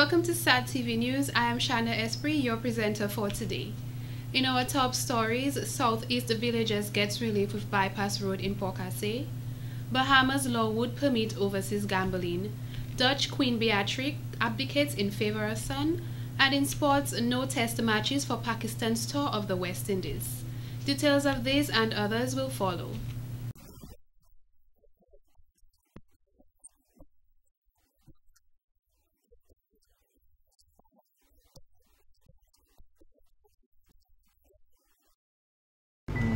Welcome to SAT TV News. I am Shana Esprit, your presenter for today. In our top stories, Southeast Villagers gets relief with bypass road in Port-Cassé. Bahamas law would permit overseas gambling. Dutch Queen Beatrix abdicates in favor of son. And in sports, no test matches for Pakistan's tour of the West Indies. Details of this and others will follow.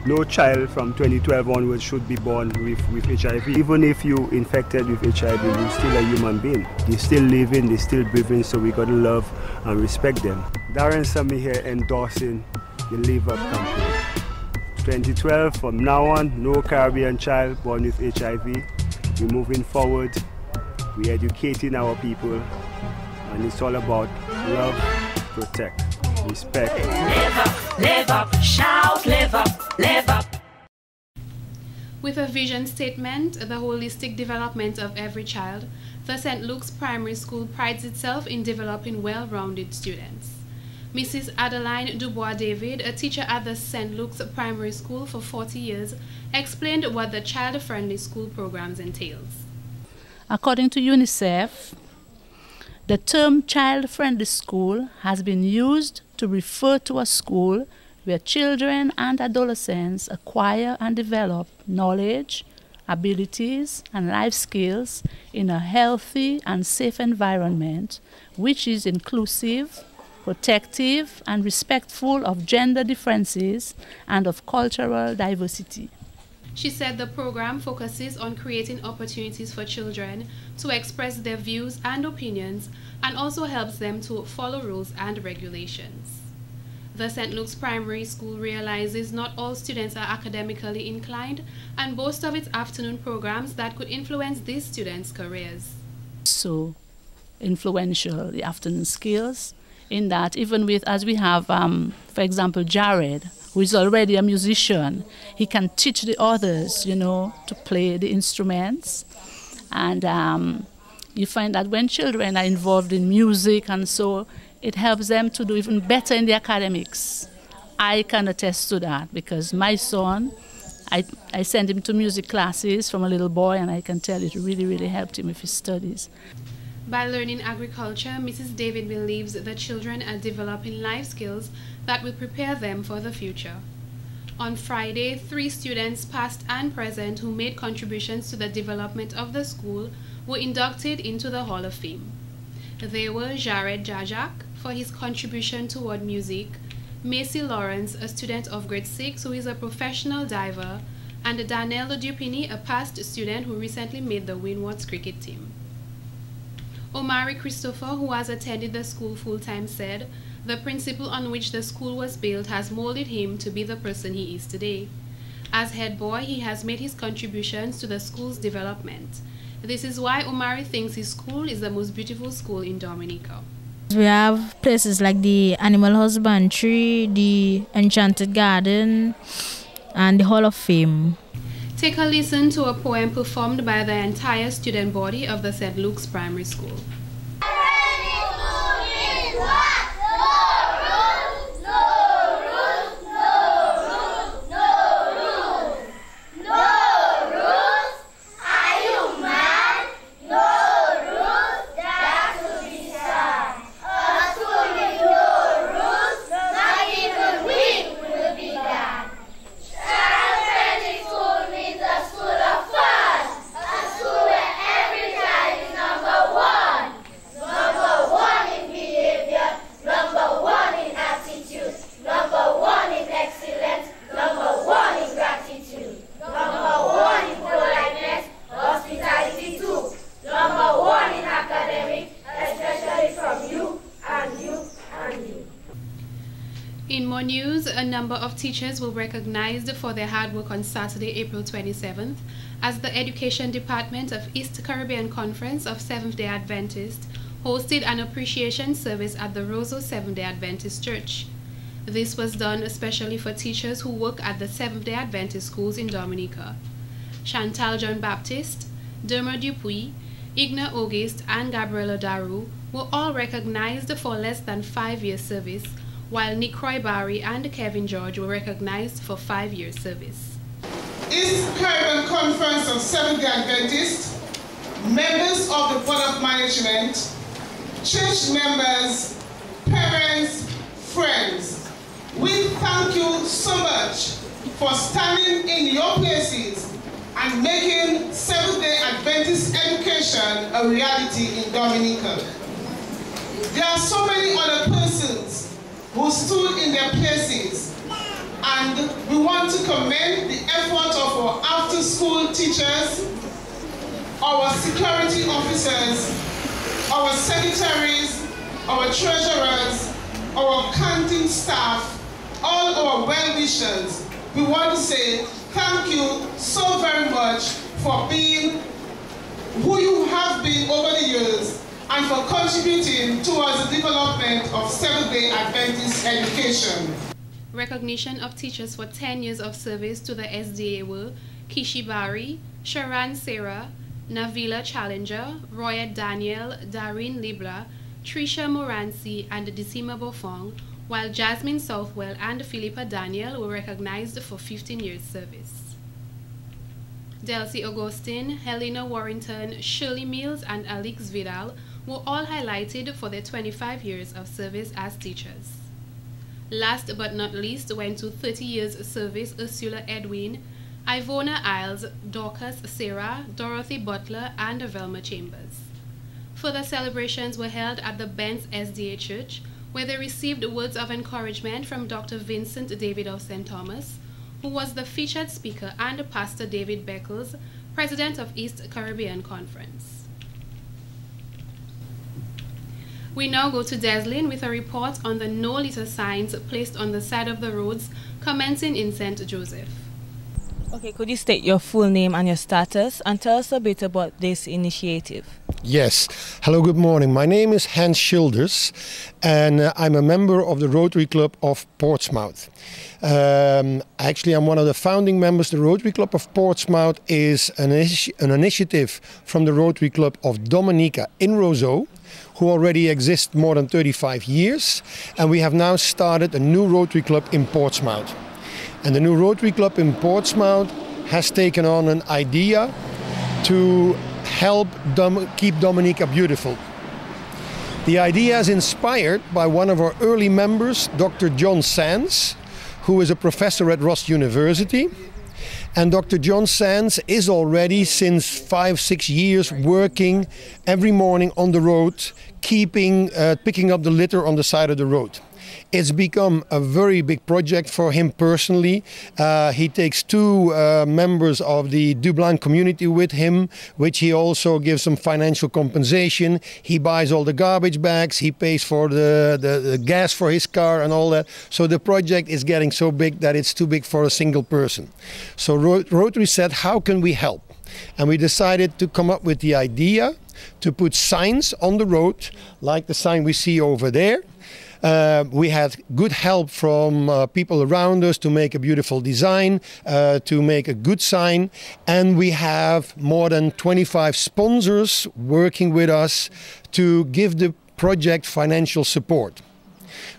No child from 2012 onwards should be born with HIV. Even if you infected with HIV, you're still a human being. They're still living, they're still breathing, so we gotta love and respect them. Darren Sammy here endorsing the Live Up campaign. 2012, from now on, no Caribbean child born with HIV. We're moving forward, we're educating our people, and it's all about love, protect, respect. Live up, shout, live up, live up. With a vision statement, the holistic development of every child, the St. Luke's Primary School prides itself in developing well-rounded students. Mrs. Adeline Dubois-David, a teacher at the St. Luke's Primary School for 40 years, explained what the child-friendly school programs entails. According to UNICEF, the term child-friendly school has been used to refer to a school where children and adolescents acquire and develop knowledge, abilities, and life skills in a healthy and safe environment, which is inclusive, protective, and respectful of gender differences and of cultural diversity. She said the program focuses on creating opportunities for children to express their views and opinions and also helps them to follow rules and regulations. The St. Luke's Primary School realizes not all students are academically inclined and boasts of its afternoon programs that could influence these students' careers. So influential, the afternoon skills, in that even with, as we have, for example, Jared, who is already a musician, he can teach the others, to play the instruments. And you find that when children are involved in music and so, it helps them to do even better in the academics. I can attest to that because my son, I sent him to music classes from a little boy, and I can tell it really, really helped him with his studies. By learning agriculture, Mrs. David believes the children are developing life skills that will prepare them for the future. On Friday, 3 students, past and present, who made contributions to the development of the school were inducted into the Hall of Fame. They were Jared Jajak for his contribution toward music, Macy Lawrence, a student of grade 6 who is a professional diver, and Danelle Dupini, a past student who recently made the Windwards cricket team. Omari Christopher, who has attended the school full-time, said, "The principle on which the school was built has molded him to be the person he is today. As head boy, he has made his contributions to the school's development. This is why Omari thinks his school is the most beautiful school in Dominica." We have places like the Animal Husbandry, the Enchanted Garden, and the Hall of Fame. Take a listen to a poem performed by the entire student body of the St. Luke's Primary School. In more news, a number of teachers were recognized for their hard work on Saturday, April 27th, as the Education Department of East Caribbean Conference of Seventh-day Adventists hosted an appreciation service at the Roseau Seventh-day Adventist Church. This was done especially for teachers who work at the Seventh-day Adventist schools in Dominica. Chantal John Baptiste, Derma Dupuis, Igna Auguste, and Gabriela Daru were all recognized for less than 5 years service, while Nick Barry and Kevin George were recognized for 5 years service. East Caribbean Conference of Seventh-day Adventists, members of the Board of Management, church members, parents, friends, we thank you so much for standing in your places and making Seventh-day Adventist education a reality in Dominica. There are so many other persons who stood in their places, and we want to commend the effort of our after-school teachers, our security officers, our secretaries, our treasurers, our accounting staff, all our well-wishers. We want to say thank you so very much for being who you have been over the years and for contributing towards the development of Seventh-day Adventist education. Recognition of teachers for 10 years of service to the SDA were Kishi Barry, Sharan Sarah, Navila Challenger, Roya Daniel, Dareen Libla, Trisha Moranci, and Decima Bofong, while Jasmine Southwell and Philippa Daniel were recognized for 15 years service. Delcy Augustine, Helena Warrington, Shirley Mills, and Alix Vidal were all highlighted for their 25 years of service as teachers. Last but not least went to 30 years service Ursula Edwin, Ivona Isles, Dorcas Sarah, Dorothy Butler, and Velma Chambers. Further celebrations were held at the Benz SDA Church, where they received words of encouragement from Dr. Vincent David of St. Thomas, who was the featured speaker, and Pastor David Beckles, President of East Caribbean Conference. We now go to Deslin with a report on the no litter signs placed on the side of the roads commencing in St. Joseph. Okay, could you state your full name and your status and tell us a bit about this initiative? Yes. Hello, good morning. My name is Hans Schilders and I'm a member of the Rotary Club of Portsmouth. Actually, I'm one of the founding members. The Rotary Club of Portsmouth is an initiative from the Rotary Club of Dominica in Roseau, who already exist more than 35 years, and we have now started a new Rotary Club in Portsmouth. And the new Rotary Club in Portsmouth has taken on an idea to help keep Dominica beautiful. The idea is inspired by one of our early members, Dr. John Sands, who is a professor at Ross University. And Dr. John Sands is already since 5-6 years working every morning on the road, picking up the litter on the side of the road. It's become a very big project for him personally. He takes 2 members of the Dublin community with him, which he also gives some financial compensation. He buys all the garbage bags, he pays for the gas for his car and all that. So the project is getting so big that it's too big for a single person. So Rotary said, how can we help? And we decided to come up with the idea to put signs on the road, like the sign we see over there. We had good help from people around us to make a beautiful design, to make a good sign. And we have more than 25 sponsors working with us to give the project financial support.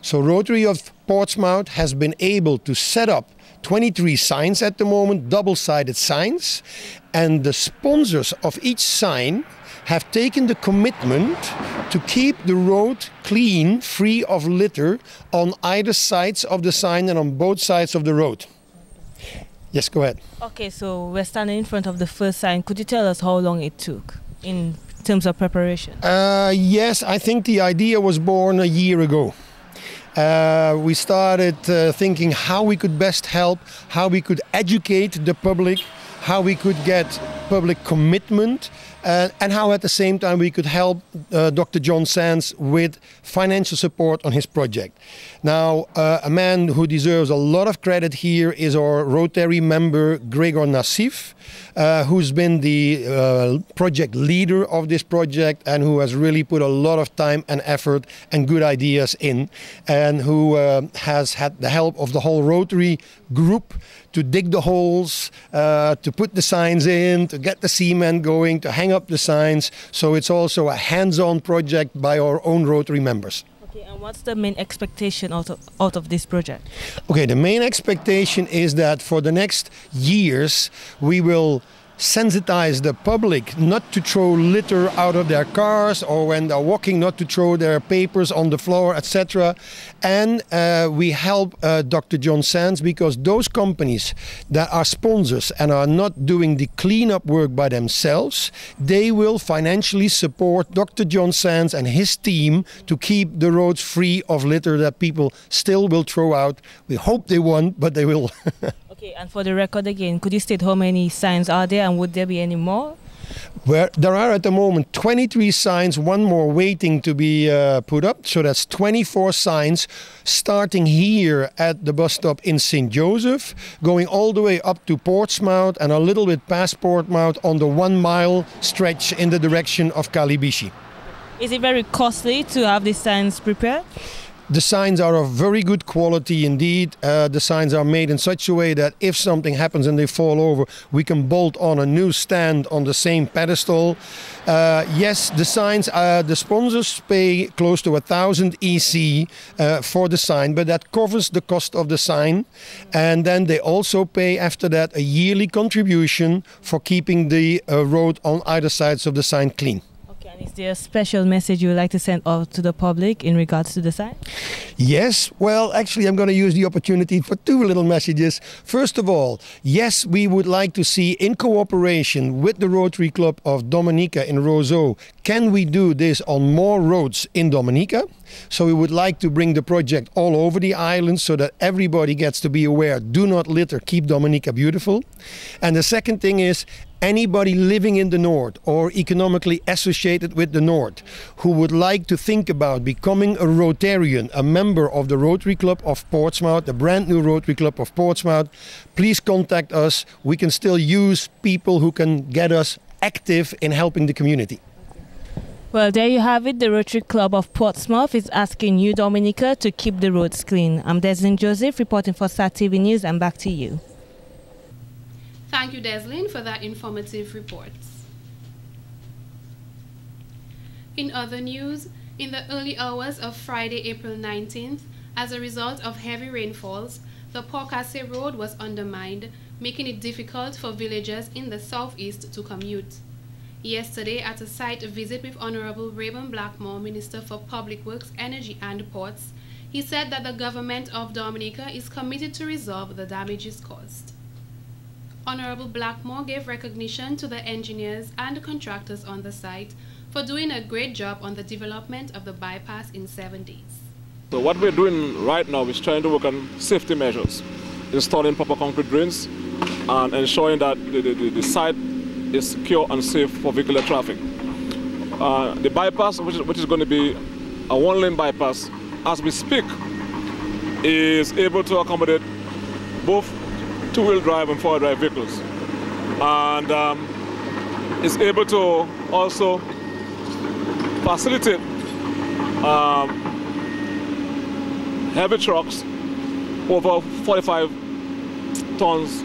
So Rotary of Portsmouth has been able to set up 23 signs at the moment, double-sided signs. And the sponsors of each sign have taken the commitment to keep the road clean, free of litter on either sides of the sign and on both sides of the road. Yes, go ahead. Okay, so we're standing in front of the first sign. Could you tell us how long it took in terms of preparation? Yes, I think the idea was born a year ago. We started thinking how we could best help, how we could educate the public, how we could get public commitment, and how at the same time we could help Dr. John Sands with financial support on his project. Now, a man who deserves a lot of credit here is our Rotary member Gregor Nassif, who's been the project leader of this project and who has really put a lot of time and effort and good ideas in, and who has had the help of the whole Rotary group to dig the holes, to put the signs in, to get the cement going, to hang up the signs. So it's also a hands-on project by our own Rotary members. Okay, and what's the main expectation out of this project? Okay, the main expectation is that for the next years we will sensitize the public not to throw litter out of their cars, or when they're walking not to throw their papers on the floor, etc. And we help Dr. John Sands, because those companies that are sponsors and are not doing the cleanup work by themselves, they will financially support Dr. John Sands and his team to keep the roads free of litter that people still will throw out. We hope they won't, but they will. Okay, and for the record again, could you state how many signs are there, and would there be any more? Where there are at the moment 23 signs, one more waiting to be put up. So that's 24 signs, starting here at the bus stop in St. Joseph, going all the way up to Portsmouth and a little bit past Portsmouth on the 1 mile stretch in the direction of Kalibishi. Is it very costly to have these signs prepared? The signs are of very good quality indeed. The signs are made in such a way that if something happens and they fall over, we can bolt on a new stand on the same pedestal. Yes, the signs, the sponsors pay close to 1,000 EC for the sign, but that covers the cost of the sign. And then they also pay after that a yearly contribution for keeping the road on either sides of the sign clean. Is there a special message you would like to send out to the public in regards to the sign? Yes, well, actually, I'm going to use the opportunity for two little messages. First of all, yes, we would like to see, in cooperation with the Rotary Club of Dominica in Roseau, can we do this on more roads in Dominica? So we would like to bring the project all over the island so that everybody gets to be aware, do not litter, keep Dominica beautiful. And the second thing is, anybody living in the north or economically associated with the north who would like to think about becoming a Rotarian, a member of the Rotary Club of Portsmouth, the brand new Rotary Club of Portsmouth, please contact us. We can still use people who can get us active in helping the community. Well, there you have it. The Rotary Club of Portsmouth is asking you, Dominica, to keep the roads clean. I'm Deslin Joseph reporting for SAT TV News, and back to you. Thank you, Deslin, for that informative report. In other news, in the early hours of Friday, April 19th, as a result of heavy rainfalls, the Pawcasset Road was undermined, making it difficult for villagers in the southeast to commute. Yesterday, at a site visit with Honorable Rayburn Blackmore, Minister for Public Works, Energy and Ports, he said that the government of Dominica is committed to resolve the damages caused. Honorable Blackmore gave recognition to the engineers and contractors on the site for doing a great job on the development of the bypass in 7 days. So what we're doing right now is trying to work on safety measures, installing proper concrete drains and ensuring that the site is secure and safe for vehicular traffic. The bypass, which is going to be a one-lane bypass, as we speak, is able to accommodate both two-wheel drive and four-wheel drive vehicles, and is able to also facilitate heavy trucks over 45 tons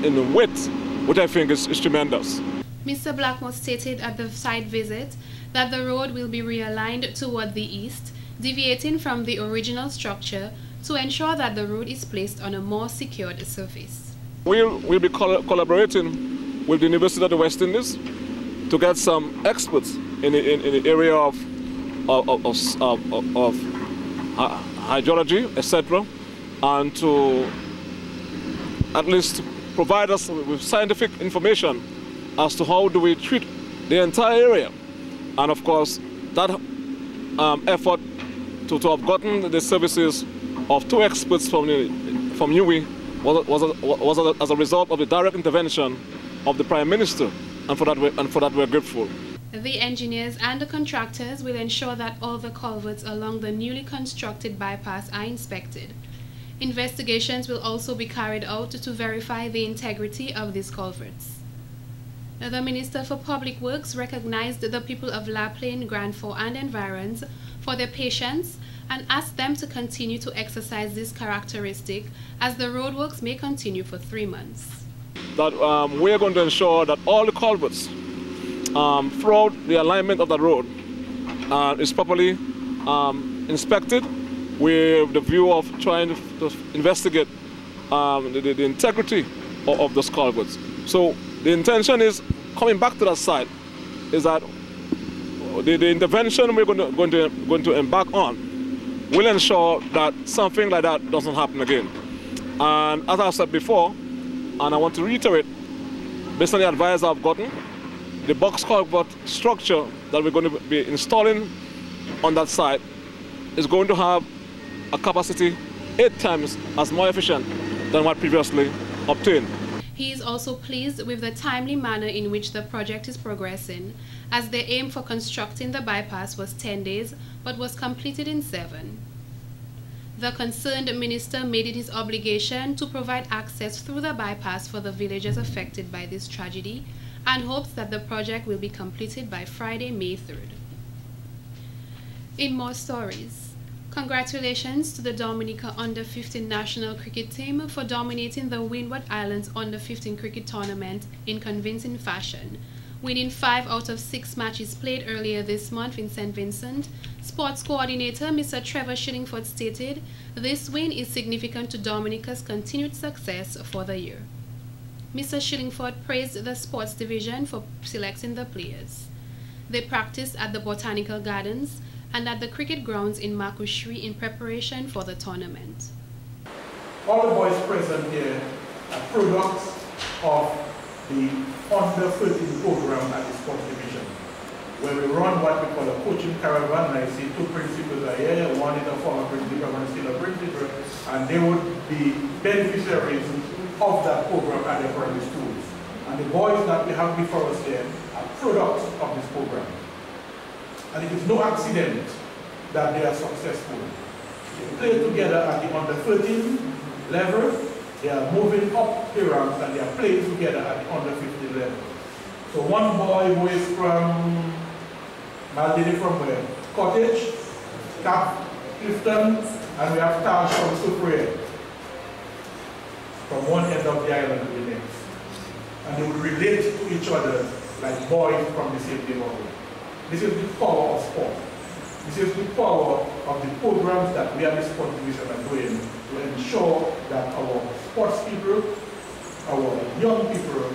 in width, which I think is tremendous. Mr. Blackmore stated at the site visit that the road will be realigned toward the east, deviating from the original structure to ensure that the road is placed on a more secured surface. We'll be collaborating with the University of the West Indies to get some experts in the area of hydrology, etc., and to at least provide us with scientific information as to how do we treat the entire area. And of course, that effort to have gotten the services of two experts from UWI was as a result of the direct intervention of the Prime Minister, and for that we're grateful. The engineers and the contractors will ensure that all the culverts along the newly constructed bypass are inspected. Investigations will also be carried out to verify the integrity of these culverts. The Minister for Public Works recognized the people of La Plaine, Grand Fort and environs for their patience and asked them to continue to exercise this characteristic as the roadworks may continue for 3 months. that we're going to ensure that all the culverts throughout the alignment of the road is properly inspected with the view of trying to investigate the integrity of those culverts. So the intention is, coming back to that site, is that the intervention we're going to embark on will ensure that something like that doesn't happen again. And as I said before, and I want to reiterate, based on the advice I've gotten, the box culvert structure that we're going to be installing on that site is going to have a capacity 8 times as more efficient than what previously obtained. He is also pleased with the timely manner in which the project is progressing, as the aim for constructing the bypass was 10 days, but was completed in 7. The concerned minister made it his obligation to provide access through the bypass for the villagers affected by this tragedy, and hopes that the project will be completed by Friday, May 3rd. In more stories, congratulations to the Dominica Under-15 national cricket team for dominating the Windward Islands Under-15 cricket tournament in convincing fashion. Winning 5 out of 6 matches played earlier this month in St. Vincent, sports coordinator Mr. Trevor Shillingford stated, "This win is significant to Dominica's continued success for the year." Mr. Shillingford praised the sports division for selecting the players. They practiced at the Botanical Gardens and at the cricket grounds in Makushri in preparation for the tournament. All the boys present here are products of the Under-13 program at the sports division, where we run what we call a coaching caravan. I see 2 principals are here, one is a former principal, one is still a principal, and they would be beneficiaries of that program at the primary schools. And the boys that we have before us here are products of this program. And it is no accident that they are successful. They play together at the Under-13 level, they are moving up the ranks, and they are playing together at the Under-15 level. So one boy who is from Maldini, from where? Cottage, Cap, Clifton, and we have Taj from Supre, from one end of the island to the next. And they would relate to each other like boys from the same neighborhood. This is the power of sport. This is the power of the programs that we at the sports division are doing to ensure that our sports people, our young people,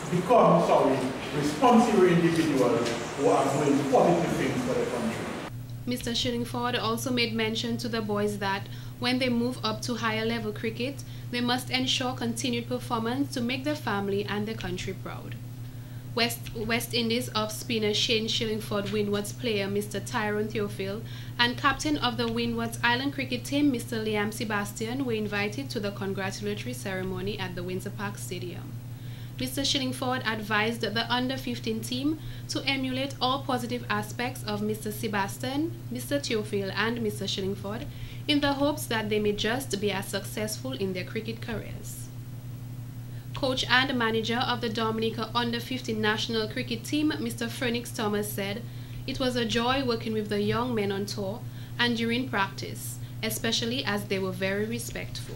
become responsible individuals who are doing positive things for the country. Mr. Shillingford also made mention to the boys that when they move up to higher level cricket, they must ensure continued performance to make their family and their country proud. West Indies off-spinner Shane Shillingford, Windward's player Mr. Tyrone Theophile, and captain of the Windward's Island cricket team Mr. Liam Sebastian were invited to the congratulatory ceremony at the Windsor Park Stadium. Mr. Shillingford advised the Under-15 team to emulate all positive aspects of Mr. Sebastian, Mr. Theophile, and Mr. Shillingford in the hopes that they may just be as successful in their cricket careers. Coach and manager of the Dominica Under-15 national cricket team, Mr. Phoenix Thomas, said, "It was a joy working with the young men on tour and during practice, especially as they were very respectful."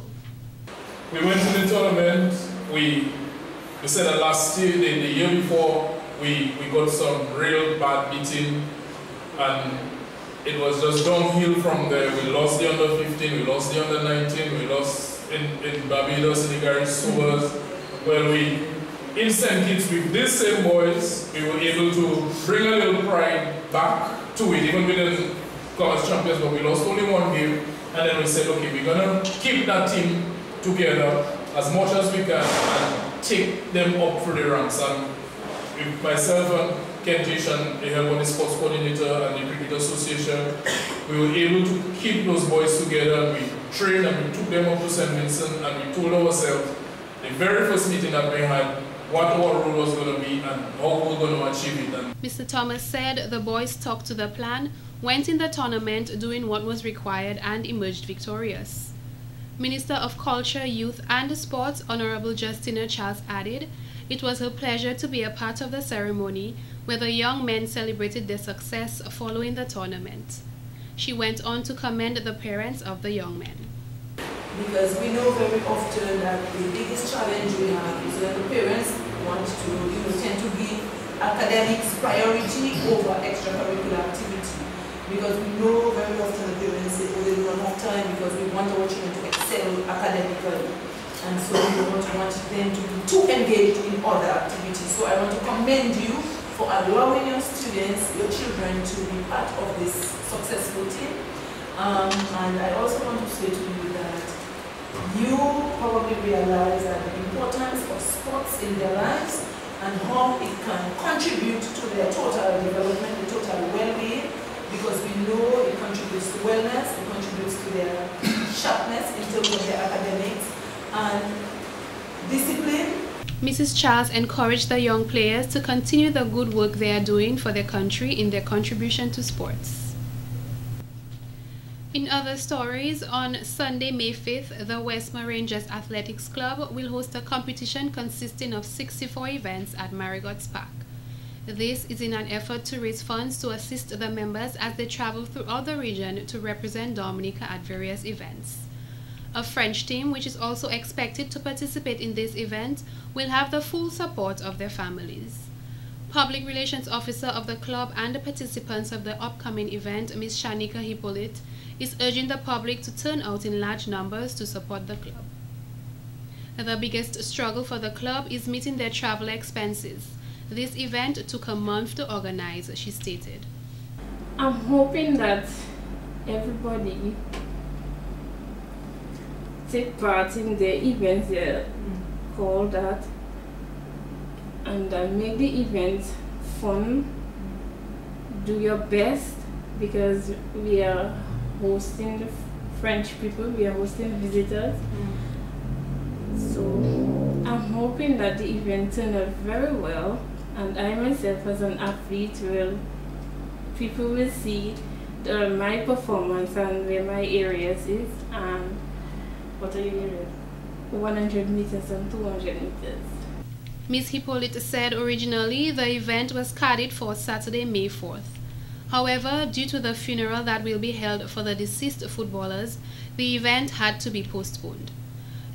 We went to the tournament. We said that last year, the year before, we got some real bad beating, and it was just downhill from there. We lost the Under-15, we lost the Under-19, we lost in Barbados in the Gary Sobers. Well, in St. Kitts with these same boys, we were able to bring a little pride back to it. Even we didn't come as champions, but we lost only 1 game. And then we said, okay, we're going to keep that team together as much as we can and take them up through the ranks. And with myself and Kentish and the help of the sports coordinator and the Cricket Association, we were able to keep those boys together. And we trained and we took them up to St. Vincent, and we told ourselves, the very first meeting that we had, what our role was going to be and how we were going to achieve it. Mr. Thomas said the boys stuck to the plan, went in the tournament doing what was required, and emerged victorious. Minister of Culture, Youth and Sports, Honorable Justina Charles, added, "It was her pleasure to be a part of the ceremony where the young men celebrated their success following the tournament." She went on to commend the parents of the young men. because we know very often that the biggest challenge we have is when the parents want to, tend to give academics priority over extracurricular activity. Because we know very often the parents say, oh, they don't have time because we want our children to excel academically. And so we don't want them to be too engaged in other activities. So I want to commend you for allowing your students, your children, to be part of this successful team. And I also want to say to you that you probably realize that the importance of sports in their lives and how it can contribute to their total development, the total well-being, because we know it contributes to wellness, it contributes to their sharpness in terms of their academics and discipline. Mrs. Charles encouraged the young players to continue the good work they are doing for their country in their contribution to sports. In other stories, on Sunday, May 5th, the Westmore Rangers Athletics Club will host a competition consisting of 64 events at Marigott's Park. This is in an effort to raise funds to assist the members as they travel throughout the region to represent Dominica at various events. A French team, which is also expected to participate in this event, will have the full support of their families. Public Relations Officer of the club and the participants of the upcoming event, Ms. Shanika Hippolyte, is urging the public to turn out in large numbers to support the club. The biggest struggle for the club is meeting their travel expenses. This event took a month to organize, she stated. I'm hoping that everybody take part in the events they call that and make the event fun. Do your best because we are hosting the French people, we are hosting visitors. So I'm hoping that the event turned out very well, and I myself as an athlete people will see my performance and where my areas is. And what are your areas? 100 meters and 200 meters. Ms. Hippolyte said originally the event was scheduled for Saturday, May 4th. However, due to the funeral that will be held for the deceased footballers, the event had to be postponed.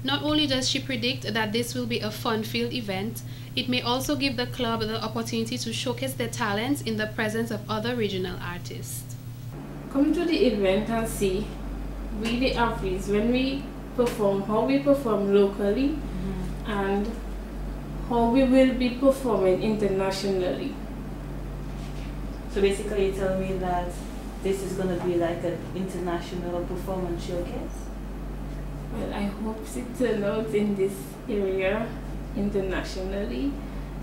Not only does she predict that this will be a fun-filled event, it may also give the club the opportunity to showcase their talents in the presence of other regional artists. Come to the event and see, we the athletes, when we perform, how we perform locally and how we will be performing internationally. So basically you tell me that this is going to be like an international performance showcase? Well, I hope it turns out in this area internationally.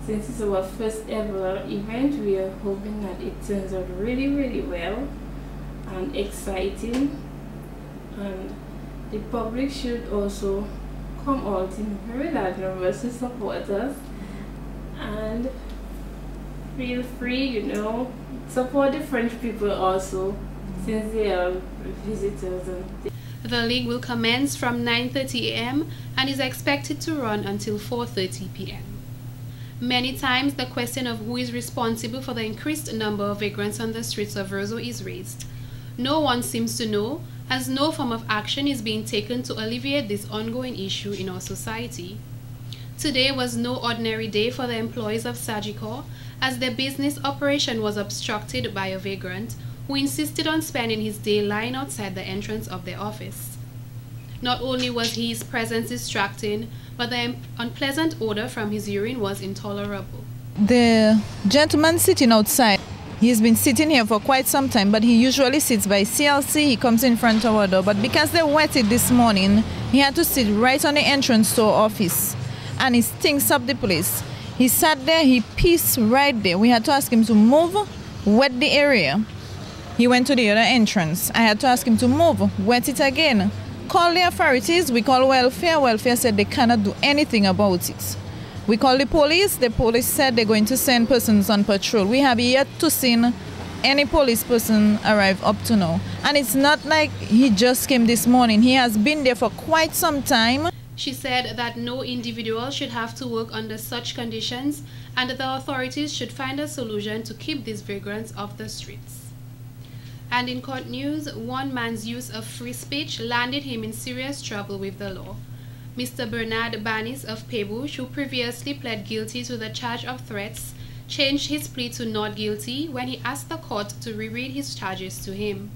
Since it's our first ever event, we are hoping that it turns out really, really well and exciting. And the public should also come out in very large numbers to support us. And feel free, support the French people also, since they are visitors. The league will commence from 9:30 a.m. and is expected to run until 4:30 p.m. Many times the question of who is responsible for the increased number of vagrants on the streets of Roseau is raised. No one seems to know, as no form of action is being taken to alleviate this ongoing issue in our society. Today was no ordinary day for the employees of Sagicor, as their business operation was obstructed by a vagrant who insisted on spending his day lying outside the entrance of their office. Not only was his presence distracting, but the unpleasant odor from his urine was intolerable. The gentleman sitting outside, he's been sitting here for quite some time, but he usually sits by CLC. He comes in front of our door, but because they wetted this morning, he had to sit right on the entrance to our office, and it stinks up the place. He sat there, he pissed right there. We had to ask him to move, wet the area. He went to the other entrance. I had to ask him to move, wet it again. Call the authorities, we call welfare. Welfare said they cannot do anything about it. We called the police said they're going to send persons on patrol. We have yet to see any police person arrive up to now. And it's not like he just came this morning. He has been there for quite some time. She said that no individual should have to work under such conditions and that the authorities should find a solution to keep these vagrants off the streets. And in court news, one man's use of free speech landed him in serious trouble with the law. Mr. Bernard Banis of Peebush, who previously pled guilty to the charge of threats, changed his plea to not guilty when he asked the court to reread his charges to him.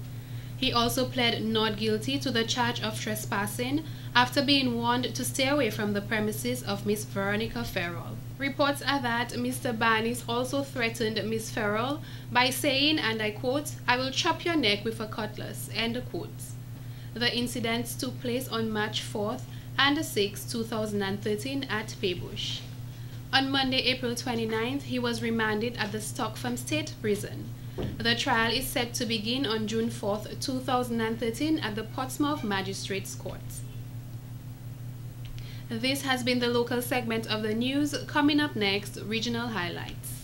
He also pled not guilty to the charge of trespassing after being warned to stay away from the premises of Miss Veronica Farrell. Reports are that Mr. Banis also threatened Miss Farrell by saying, and I quote, "I will chop your neck with a cutlass," end quote. The incidents took place on March 4th and 6, 2013 at Peebush. On Monday, April 29th, he was remanded at the Stockholm State Prison. The trial is set to begin on June 4th, 2013 at the Portsmouth Magistrates Court. This has been the local segment of the news. Coming up next, regional highlights.